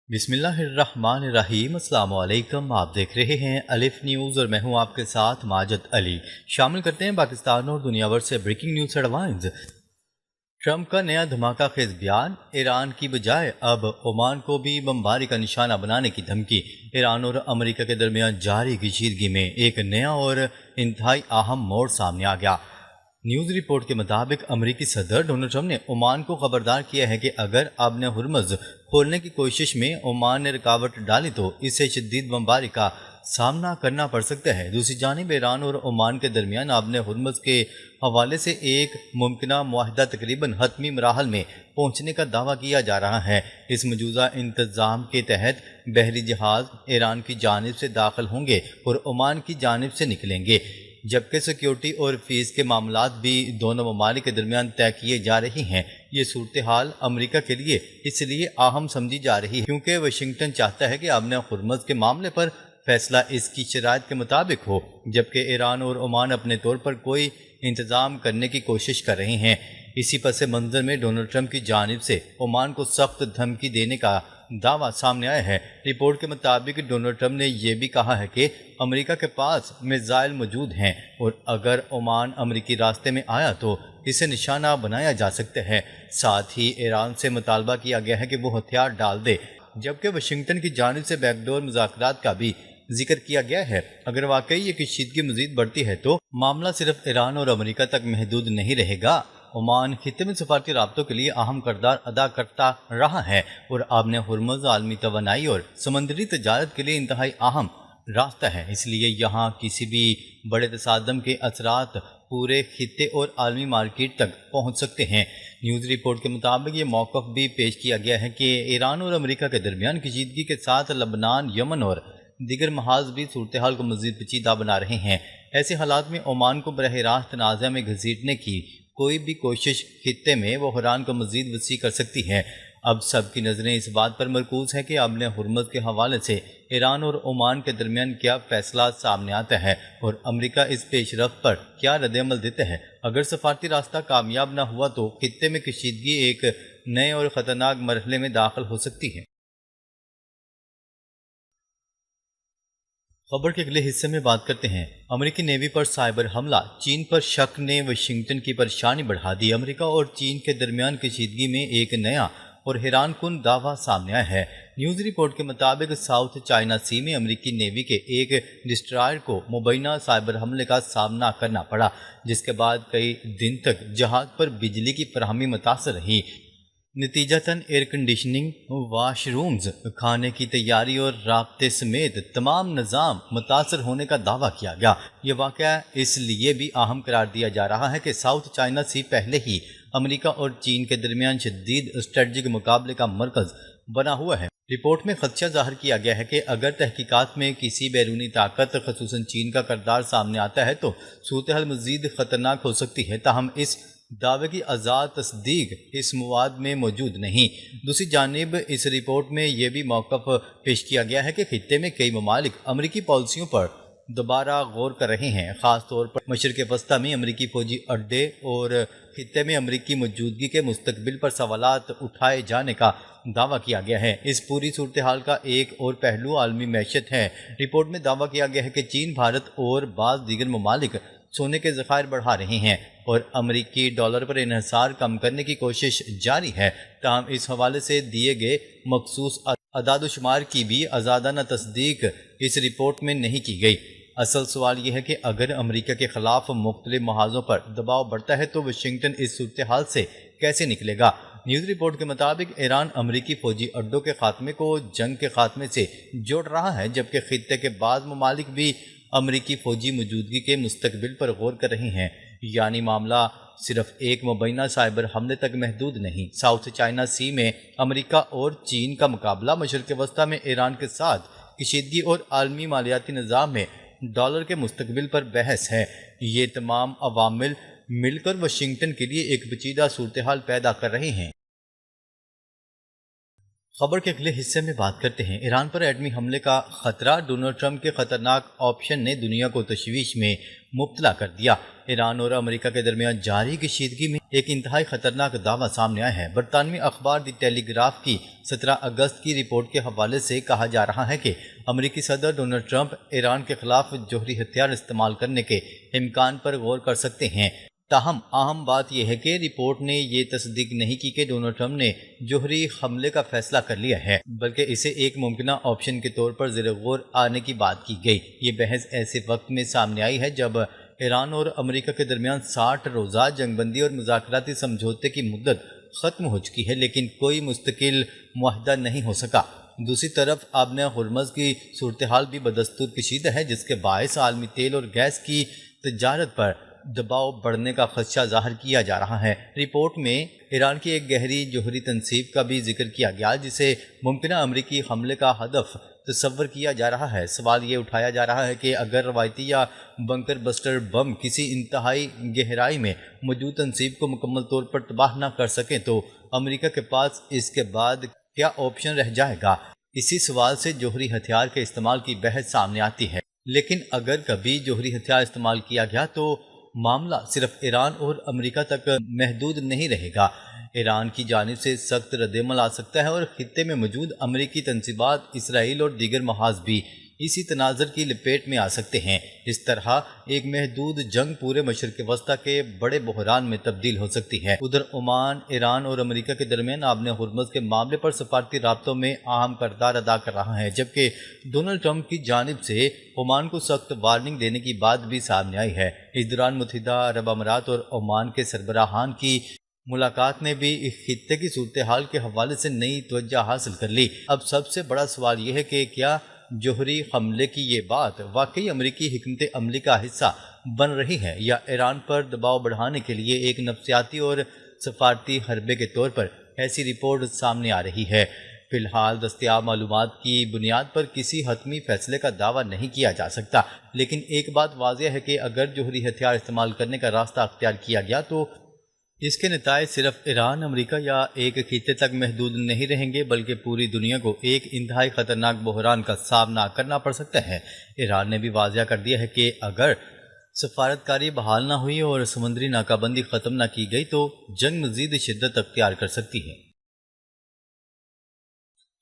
بسم اللہ الرحمن الرحیم۔ السلام علیکم، آپ دیکھ رہے ہیں الف نیوز اور میں ہوں آپ کے ساتھ ماجد علی۔ شامل کرتے ہیں پاکستان اور دنیا بھر سے بریکنگ نیوز ہیڈلائنز۔ ٹرمپ کا نیا دھماکہ خیز بیان، ایران کی بجائے اب عمان کو بھی بمباری کا نشانہ بنانے کی دھمکی۔ ایران اور امریکہ کے درمیان جاری کشیدگی میں ایک نیا اور انتہائی اہم موڑ سامنے آ گیا۔ نیوز رپورٹ کے مطابق امریکی صدر ڈونلڈ ٹرمپ نے عمان کو خبردار کیا ہے کہ اگر ابن ہرمز کھولنے کی کوشش میں عمان نے رکاوٹ ڈالی تو اسے شدید بمباری کا سامنا کرنا پڑ سکتا ہے۔ دوسری جانب ایران اور عمان کے درمیان ابن ہرمز کے حوالے سے ایک ممکنہ معاہدہ تقریباً حتمی مراحل میں پہنچنے کا دعویٰ کیا جا رہا ہے۔ اس مجوزہ انتظام کے تحت بحری جہاز ایران کی جانب سے داخل ہوں گے اور عمان کی جانب سے نکلیں گے، جبکہ سیکیورٹی اور فیس کے معاملات بھی دونوں ممالک کے درمیان طے کیے جا رہی ہیں۔ یہ صورتحال امریکہ کے لیے اس لیے اہم سمجھی جا رہی ہے کیونکہ واشنگٹن چاہتا ہے کہ ابن ہرمز کے معاملے پر فیصلہ اس کی شرائط کے مطابق ہو، جبکہ ایران اور عمان اپنے طور پر کوئی انتظام کرنے کی کوشش کر رہے ہیں۔ اسی پس منظر میں ڈونلڈ ٹرمپ کی جانب سے عمان کو سخت دھمکی دینے کا دعویٰ سامنے آیا ہے۔ رپورٹ کے مطابق ڈونلڈ ٹرمپ نے یہ بھی کہا ہے کہ امریکہ کے پاس میزائل موجود ہیں اور اگر عمان امریکی راستے میں آیا تو اسے نشانہ بنایا جا سکتا ہے۔ ساتھ ہی ایران سے مطالبہ کیا گیا ہے کہ وہ ہتھیار ڈال دے، جبکہ واشنگٹن کی جانب سے بیک ڈور مذاکرات کا بھی ذکر کیا گیا ہے۔ اگر واقعی یہ کشیدگی مزید بڑھتی ہے تو معاملہ صرف ایران اور امریکہ تک محدود نہیں رہے گا۔ عمان خطے میں سفارتی رابطوں کے لیے اہم کردار ادا کرتا رہا ہے اور ابن ہرمز عالمی توانائی اور سمندری تجارت کے لیے انتہائی اہم راستہ ہے، اس لیے یہاں کسی بھی بڑے تصادم کے اثرات پورے خطے اور عالمی مارکیٹ تک پہنچ سکتے ہیں۔ نیوز رپورٹ کے مطابق یہ موقف بھی پیش کیا گیا ہے کہ ایران اور امریکہ کے درمیان کشیدگی کے ساتھ لبنان، یمن اور دیگر محاذ بھی صورتحال کو مزید پیچیدہ بنا رہے ہیں۔ ایسے حالات میں عمان کو براہ راست تنازع میں گھسیٹنے کی کوئی بھی کوشش خطے میں بحران کو مزید وسیع کر سکتی ہے۔ اب سب کی نظریں اس بات پر مرکوز ہیں کہ ابن ہرمز کے حوالے سے ایران اور عمان کے درمیان کیا فیصلہ سامنے آتا ہے اور امریکہ اس پیش رفت پر کیا رد عمل دیتا ہے۔ اگر سفارتی راستہ کامیاب نہ ہوا تو خطے میں کشیدگی ایک نئے اور خطرناک مرحلے میں داخل ہو سکتی ہے۔ خبر کے اگلے حصے میں بات کرتے ہیں۔ امریکی نیوی پر سائبر حملہ، چین پر شک نے واشنگٹن کی پریشانی بڑھا دی۔ امریکہ اور چین کے درمیان کشیدگی میں ایک نیا اور حیران کن دعویٰ سامنے آیا ہے۔ نیوز رپورٹ کے مطابق ساؤتھ چائنا سی میں امریکی نیوی کے ایک ڈسٹرائر کو مبینہ سائبر حملے کا سامنا کرنا پڑا، جس کے بعد کئی دن تک جہاز پر بجلی کی فراہمی متاثر رہی۔ نتیجتاً ایئر کنڈیشننگ، واش رومز، کھانے کی تیاری اور رابطے سمیت تمام نظام متاثر ہونے کا دعویٰ کیا گیا۔ یہ واقعہ اس لیے بھی اہم قرار دیا جا رہا ہے کہ ساؤتھ چائنا سی پہلے ہی امریکہ اور چین کے درمیان شدید اسٹریٹجک مقابلے کا مرکز بنا ہوا ہے۔ رپورٹ میں خدشہ ظاہر کیا گیا ہے کہ اگر تحقیقات میں کسی بیرونی طاقت خصوصاً چین کا کردار سامنے آتا ہے تو صورتحال مزید خطرناک ہو سکتی ہے، تاہم اس دعوے کی آزاد تصدیق اس مواد میں موجود نہیں۔ دوسری جانب اس رپورٹ میں یہ بھی موقف پیش کیا گیا ہے کہ خطے میں کئی ممالک امریکی پالیسیوں پر دوبارہ غور کر رہے ہیں، خاص طور پر مشرق وسطیٰ میں امریکی فوجی اڈے اور خطے میں امریکی موجودگی کے مستقبل پر سوالات اٹھائے جانے کا دعویٰ کیا گیا ہے۔ اس پوری صورتحال کا ایک اور پہلو عالمی معیشت ہے۔ رپورٹ میں دعویٰ کیا گیا ہے کہ چین، بھارت اور بعض دیگر ممالک سونے کے ذخائر بڑھا رہے ہیں اور امریکی ڈالر پر انحصار کم کرنے کی کوشش جاری ہے، تاہم اس حوالے سے دیے گئے مخصوص اعداد و شمار کی بھی آزادانہ تصدیق اس رپورٹ میں نہیں کی گئی۔ اصل سوال یہ ہے کہ اگر امریکہ کے خلاف مختلف محاذوں پر دباؤ بڑھتا ہے تو واشنگٹن اس صورتحال سے کیسے نکلے گا۔ نیوز رپورٹ کے مطابق ایران امریکی فوجی اڈوں کے خاتمے کو جنگ کے خاتمے سے جوڑ رہا ہے، جبکہ خطے کے بعض ممالک بھی امریکی فوجی موجودگی کے مستقبل پر غور کر رہے ہیں۔ یعنی معاملہ صرف ایک مبینہ سائبر حملے تک محدود نہیں۔ ساؤتھ چائنا سی میں امریکہ اور چین کا مقابلہ، مشرق وسطیٰ میں ایران کے ساتھ کشیدگی اور عالمی مالیاتی نظام میں ڈالر کے مستقبل پر بحث ہے۔ یہ تمام عوامل مل کر واشنگٹن کے لیے ایک پیچیدہ صورتحال پیدا کر رہے ہیں۔ خبر کے اگلے حصے میں بات کرتے ہیں ایران پر ایٹمی حملے کا خطرہ، ڈونلڈ ٹرمپ کے خطرناک آپشن نے دنیا کو تشویش میں مبتلا کر دیا۔ ایران اور امریکہ کے درمیان جاری کشیدگی میں ایک انتہائی خطرناک دعویٰ سامنے آیا ہے۔ برطانوی اخبار دی ٹیلی گراف کی 17 اگست کی رپورٹ کے حوالے سے کہا جا رہا ہے کہ امریکی صدر ڈونلڈ ٹرمپ ایران کے خلاف جوہری ہتھیار استعمال کرنے کے امکان پر غور کر سکتے ہیں۔ تاہم اہم بات یہ ہے کہ رپورٹ نے یہ تصدیق نہیں کی کہ ڈونلڈ ٹرمپ نے جوہری حملے کا فیصلہ کر لیا ہے، بلکہ اسے ایک ممکنہ آپشن کے طور پر زیر غور آنے کی بات کی گئی۔ یہ بحث ایسے وقت میں سامنے آئی ہے جب ایران اور امریکہ کے درمیان 60 روزہ جنگ بندی اور مذاکراتی سمجھوتے کی مدت ختم ہو چکی ہے، لیکن کوئی مستقل معاہدہ نہیں ہو سکا۔ دوسری طرف آبنہ ہرمز کی صورتحال بھی بدستور کشیدہ ہے، جس کے باعث عالمی تیل اور گیس کی تجارت پر دباؤ بڑھنے کا خدشہ ظاہر کیا جا رہا ہے۔ رپورٹ میں ایران کی ایک گہری جوہری تنصیب کا بھی ذکر کیا گیا، جسے ممکنہ امریکی حملے کا ہدف تصور کیا جا رہا ہے۔ سوال یہ اٹھایا جا رہا ہے کہ اگر روایتی یا بنکر بسٹر بم کسی انتہائی گہرائی میں موجود تنصیب کو مکمل طور پر تباہ نہ کر سکیں تو امریکہ کے پاس اس کے بعد کیا آپشن رہ جائے گا؟ اسی سوال سے جوہری ہتھیار کے استعمال کی بحث سامنے آتی ہے۔ لیکن اگر کبھی جوہری ہتھیار استعمال کیا گیا تو معاملہ صرف ایران اور امریکہ تک محدود نہیں رہے گا۔ ایران کی جانب سے سخت ردعمل آ سکتا ہے اور خطے میں موجود امریکی تنصیبات، اسرائیل اور دیگر محاذ بھی اسی تناظر کی لپیٹ میں آ سکتے ہیں۔ اس طرح ایک محدود جنگ پورے مشرق وسطیٰ کے بڑے بحران میں تبدیل ہو سکتی ہے۔ ادھر عمان ایران اور امریکہ کے درمیان آبنہ ہرمز کے معاملے پر سفارتی رابطوں میں اہم کردار ادا کر رہا ہے، جبکہ ڈونلڈ ٹرمپ کی جانب سے عمان کو سخت وارننگ دینے کی بات بھی سامنے آئی ہے۔ اس دوران متحدہ عرب امارات اور عمان کے سربراہان کی ملاقات نے بھی اس خطے کی صورتحال کے حوالے سے نئی توجہ حاصل کر لی۔ اب سب سے بڑا سوال یہ ہے کہ کیا جوہری حملے کی یہ بات واقعی امریکی حکمت عملی کا حصہ بن رہی ہے، یا ایران پر دباؤ بڑھانے کے لیے ایک نفسیاتی اور سفارتی حربے کے طور پر ایسی رپورٹ سامنے آ رہی ہے؟ فی الحال دستیاب معلومات کی بنیاد پر کسی حتمی فیصلے کا دعویٰ نہیں کیا جا سکتا، لیکن ایک بات واضح ہے کہ اگر جوہری ہتھیار استعمال کرنے کا راستہ اختیار کیا گیا تو اس کے نتائج صرف ایران، امریکہ یا ایک خطے تک محدود نہیں رہیں گے، بلکہ پوری دنیا کو ایک انتہائی خطرناک بحران کا سامنا کرنا پڑ سکتا ہے۔ ایران نے بھی واضح کر دیا ہے کہ اگر سفارتکاری بحال نہ ہوئی اور سمندری ناکہ بندی ختم نہ کی گئی تو جنگ مزید شدت اختیار کر سکتی ہے۔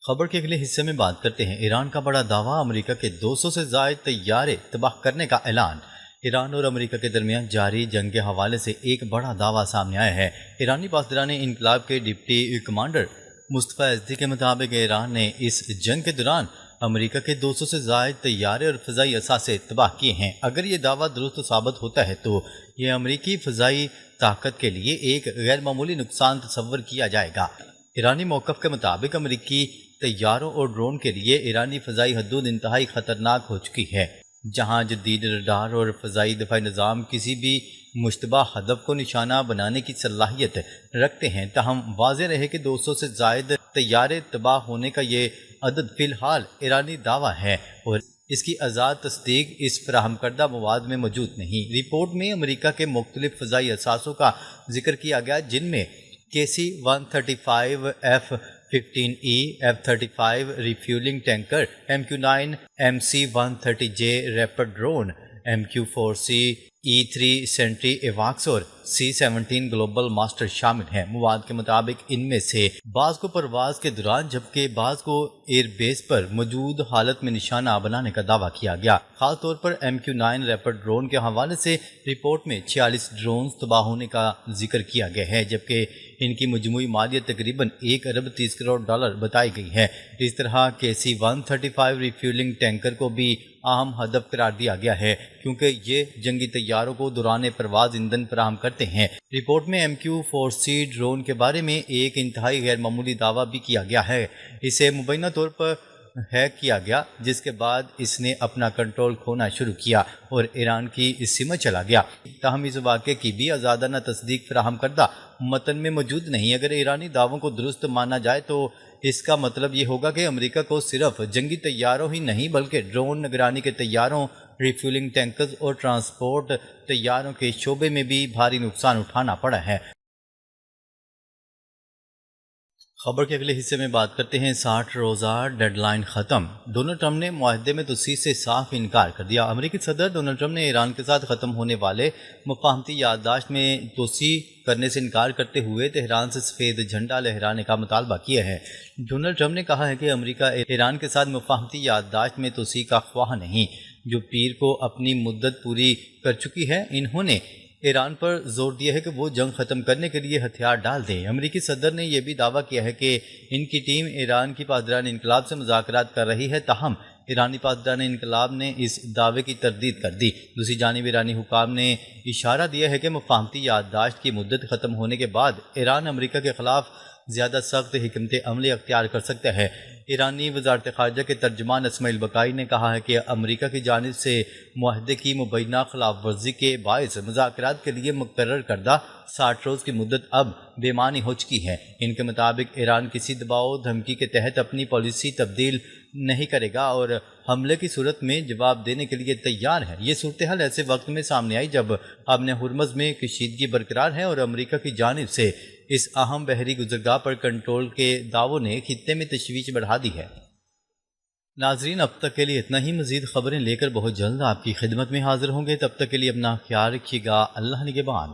خبر کے اگلے حصے میں بات کرتے ہیں ایران کا بڑا دعویٰ، امریکہ کے 200 سے زائد طیارے تباہ کرنے کا اعلان۔ ایران اور امریکہ کے درمیان جاری جنگ کے حوالے سے ایک بڑا دعویٰ سامنے آیا ہے۔ ایرانی پاسداران انقلاب کے ڈپٹی کمانڈر مصطفیٰ ازدی کے مطابق ایران نے اس جنگ کے دوران امریکہ کے 200 سے زائد طیارے اور فضائی اثاثے تباہ کیے ہیں۔ اگر یہ دعویٰ درست ثابت ہوتا ہے تو یہ امریکی فضائی طاقت کے لیے ایک غیر معمولی نقصان تصور کیا جائے گا۔ ایرانی موقف کے مطابق امریکی طیاروں اور ڈرون کے لیے ایرانی فضائی حدود انتہائی خطرناک ہو چکی ہے، جہاں جدید ریڈار اور فضائی دفاعی نظام کسی بھی مشتبہ ہدف کو نشانہ بنانے کی صلاحیت رکھتے ہیں۔ تاہم واضح رہے کہ 200 سے زائد طیارے تباہ ہونے کا یہ عدد فی الحال ایرانی دعویٰ ہے اور اس کی آزاد تصدیق اس فراہم کردہ مواد میں موجود نہیں۔ رپورٹ میں امریکہ کے مختلف فضائی اثاثوں کا ذکر کیا گیا، جن میں KC-135 F-15E F-35 refuelling tanker, MQ-9 MC-130J reaper drone, MQ-4C E-3 sentry ایواکس اور C-17 گلوبل ماسٹر شامل ہیں۔ مواد کے مطابق ان میں سے بعض کو پرواز کے دوران جبکہ بعض کو ایئر بیس پر موجود حالت میں نشانہ بنانے کا دعویٰ کیا گیا۔ خاص طور پر MQ-9 ریپر ڈرون کے حوالے سے رپورٹ میں 46 ڈرونز تباہ ہونے کا ذکر کیا گیا ہے، جبکہ ان کی مجموعی مالیت تقریباً $1.30 بتائی گئی ہے۔ اس طرح KC-135 ریفیولنگ ٹینکر کو بھی اہم ہدف قرار دیا گیا ہے، کیونکہ یہ جنگی طیاروں کو دوران پرواز ایندھن فراہم کرتے ہیں۔ رپورٹ میں MQ-4C ڈرون کے بارے میں ایک انتہائی غیر معمولی دعویٰ بھی کیا گیا ہے۔ اسے مبینہ طور پر ہیک کیا گیا، جس کے بعد اس نے اپنا کنٹرول کھونا شروع کیا اور ایران کی سمت چلا گیا۔ تاہم اس واقعے کی بھی آزادانہ تصدیق فراہم کردہ متن میں موجود نہیں۔ اگر ایرانی دعووں کو درست مانا جائے تو اس کا مطلب یہ ہوگا کہ امریکہ کو صرف جنگی طیاروں ہی نہیں بلکہ ڈرون نگرانی کے طیاروں، ریفیولنگ ٹینکرز اور ٹرانسپورٹ طیاروں کے شعبے میں بھی بھاری نقصان اٹھانا پڑا ہے۔ خبر کے اگلے حصے میں بات کرتے ہیں 60 روزہ ڈیڈ لائن ختم، ڈونلڈ ٹرمپ نے معاہدے میں توسیع سے صاف انکار کر دیا۔ امریکی صدر ڈونلڈ ٹرمپ نے ایران کے ساتھ ختم ہونے والے مفاہمتی یادداشت میں توسیع کرنے سے انکار کرتے ہوئے تہران سے سفید جھنڈا لہرانے کا مطالبہ کیا ہے۔ ڈونلڈ ٹرمپ نے کہا ہے کہ امریکہ ایران کے ساتھ مفاہمتی یادداشت میں توسیع کا خواہاں نہیں، جو پیر کو اپنی مدت پوری کر چکی ہے۔ انہوں نے ایران پر زور دیا ہے کہ وہ جنگ ختم کرنے کے لیے ہتھیار ڈال دیں۔ امریکی صدر نے یہ بھی دعویٰ کیا ہے کہ ان کی ٹیم ایران کی پاسداران انقلاب سے مذاکرات کر رہی ہے، تاہم ایرانی پاسداران انقلاب نے اس دعوے کی تردید کر دی۔ دوسری جانب ایرانی حکام نے اشارہ دیا ہے کہ مفاہمتی یادداشت کی مدت ختم ہونے کے بعد ایران امریکہ کے خلاف زیادہ سخت حکمت عملی اختیار کر سکتا ہے۔ ایرانی وزارت خارجہ کے ترجمان اسماعیل بقائی نے کہا ہے کہ امریکہ کی جانب سے معاہدے کی مبینہ خلاف ورزی کے باعث مذاکرات کے لیے مقرر کردہ 60 روز کی مدت اب بے معنی ہو چکی ہے۔ ان کے مطابق ایران کسی دباؤ دھمکی کے تحت اپنی پالیسی تبدیل نہیں کرے گا اور حملے کی صورت میں جواب دینے کے لیے تیار ہے۔ یہ صورتحال ایسے وقت میں سامنے آئی جب ابن ہرمز میں کشیدگی برقرار ہے اور امریکہ کی جانب سے اس اہم بحری گزرگاہ پر کنٹرول کے دعووں نے خطے میں تشویش بڑھا دی ہے۔ ناظرین، اب تک کے لیے اتنا ہی۔ مزید خبریں لے کر بہت جلد آپ کی خدمت میں حاضر ہوں گے، تب تک کے لیے اپنا خیال رکھیے گا۔ اللہ نگہبان۔